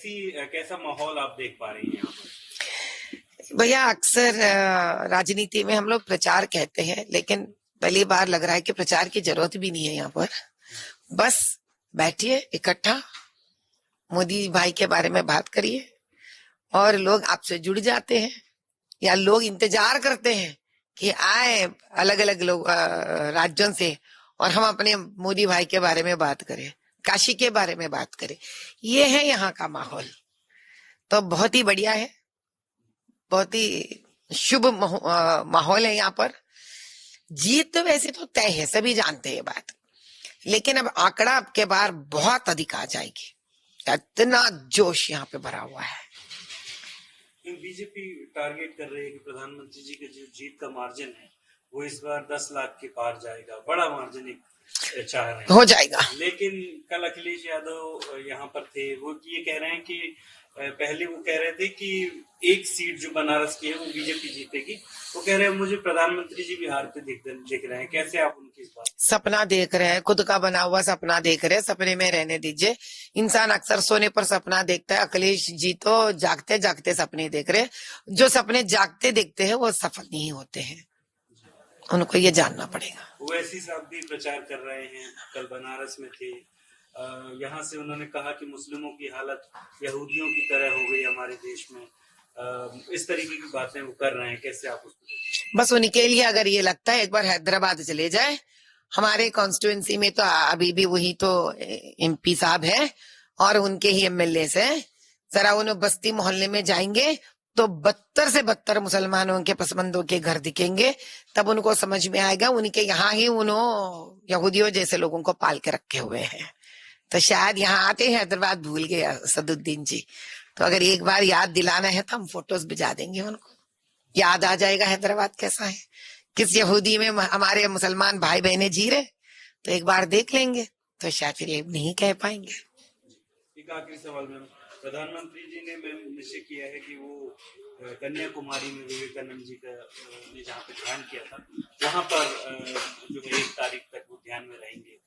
कैसा माहौल आप देख पा रही हैं यहाँ पर? भैया अक्सर राजनीति में हम लोग प्रचार कहते हैं, लेकिन पहली बार लग रहा है कि प्रचार की जरूरत भी नहीं है यहाँ पर। बस बैठिए इकट्ठा, मोदी भाई के बारे में बात करिए और लोग आपसे जुड़ जाते हैं, या लोग इंतजार करते हैं कि आए अलग अलग लोग राज्यों से और हम अपने मोदी भाई के बारे में बात करें, काशी के बारे में बात करें। ये है यहाँ का माहौल, तो बहुत ही बढ़िया है, बहुत ही शुभ माहौल है यहाँ पर। जीत तो वैसे तो तय है, सभी जानते हैं ये बात, लेकिन अब आंकड़ा अब के बार बहुत अधिक आ जाएगी, इतना जोश यहाँ पे भरा हुआ है। बीजेपी टारगेट कर रही है कि प्रधानमंत्री जी के जो जीत का मार्जिन है वो इस बार 10 लाख के पार जाएगा, बड़ा मार्जिन एक चाह रहे हैं, हो जाएगा। लेकिन कल अखिलेश यादव यहाँ पर थे, वो ये कह रहे हैं कि पहले वो कह रहे थे कि एक सीट जो बनारस की है वो बीजेपी जीतेगी, वो कह रहे हैं मुझे प्रधानमंत्री जी भी हारते दिख रहे हैं। कैसे आप उनकी इस बात? सपना देख रहे हैं, खुद का बना हुआ सपना देख रहे हैं, सपने में रहने दीजिए। इंसान अक्सर सोने पर सपना देखता है, अखिलेश जी तो जागते जागते सपने देख रहे हैं। जो सपने जागते देखते हैं वो सफल नहीं होते हैं, उनको ये जानना पड़ेगा। ओवैसी साहब भी प्रचार कर रहे हैं, कल बनारस में थे, यहाँ से उन्होंने कहा कि मुस्लिमों की हालत यहूदियों की तरह हो गई हमारे देश में, इस तरीके की बातें वो कर रहे हैं। कैसे आप उसको? बस उनके लिए अगर ये लगता है एक बार हैदराबाद चले जाए, हमारे कॉन्स्टिट्यूएंसी में तो अभी भी वही तो एमपी साहब है और उनके ही एमएलए है। जरा उन्हें बस्ती मोहल्ले में जाएंगे तो 72 से 72 मुसलमानों के पसमंदों के घर दिखेंगे, तब उनको समझ में आएगा उनके यहाँ ही उन्होंने यहूदियों जैसे लोगों को पाल के रखे हुए हैं। तो शायद यहाँ आते हैं हैदराबाद भूल गए असदुद्दीन जी, तो अगर एक बार याद दिलाना है तो हम फोटोज भिजा देंगे, उनको याद आ जाएगा हैदराबाद कैसा है, किस यहूदी में हमारे मुसलमान भाई बहनें जी रहे, तो एक बार देख लेंगे तो शायद फिर ये नहीं कह पाएंगे। एक आखिरी सवाल मैम, प्रधानमंत्री जी ने निश्चय किया है कि वो कन्याकुमारी में विवेकानंद जी का ने जहाँ पे ध्यान किया था वहाँ पर जो 1 तारीख तक वो ध्यान में रहेंगे।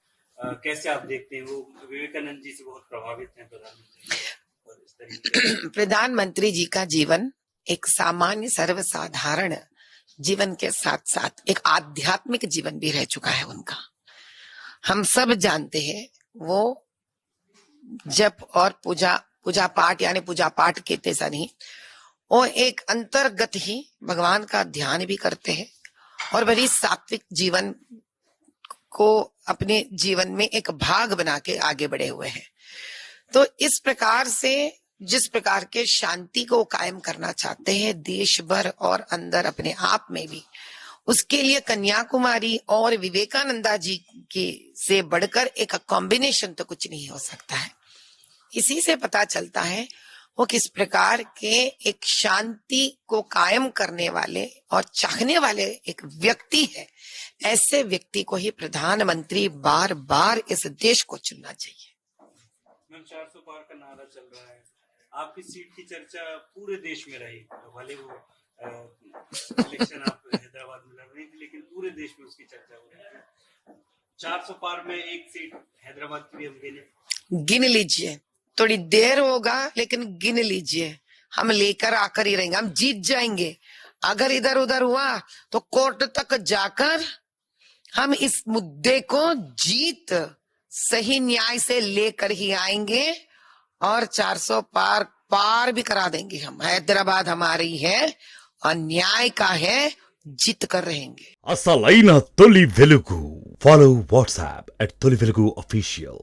कैसे आप देखते हैं? वो विवेकानंद जी से बहुत प्रभावित हैं प्रधानमंत्री। प्रधानमंत्री जी का जीवन एक सामान्य सर्वसाधारण जीवन के साथ साथ एक आध्यात्मिक जीवन भी रह चुका है उनका। हम सब जानते हैं वो जप और पूजा पाठ, यानी पूजा पाठ के जैसा नहीं, वो एक अंतर्गत ही भगवान का ध्यान भी करते हैं और बड़ी सात्विक जीवन को अपने जीवन में एक भाग बना के आगे बढ़े हुए हैं। तो इस प्रकार से जिस प्रकार के शांति को कायम करना चाहते हैं देश भर और अंदर अपने आप में भी, उसके लिए कन्याकुमारी और विवेकानंदा जी के से बढ़कर एक कॉम्बिनेशन तो कुछ नहीं हो सकता है। इसी से पता चलता है वो किस प्रकार के एक शांति को कायम करने वाले और चाहने वाले एक व्यक्ति है। ऐसे व्यक्ति को ही प्रधानमंत्री बार बार इस देश को चुनना चाहिए। मैम 400 पार का नारा चल रहा है, आपकी सीट की चर्चा पूरे देश में रही, भले वो इलेक्शन आप हैदराबाद में लड़ रही थी लेकिन पूरे देश में उसकी चर्चा हो रही है। 400 पार में एक सीट हैदराबाद की भी हम गिन लीजिए, थोड़ी देर होगा लेकिन गिन लीजिए, हम लेकर आकर ही रहेंगे, हम जीत जाएंगे। अगर इधर उधर हुआ तो कोर्ट तक जाकर हम इस मुद्दे को जीत सही न्याय से लेकर ही आएंगे और 400 पार भी करा देंगे। हम हैदराबाद हमारी है और न्याय का है, जीत कर रहेंगे। असलैन तोली Velugu. Follow WhatsApp @Toli Velugu Official.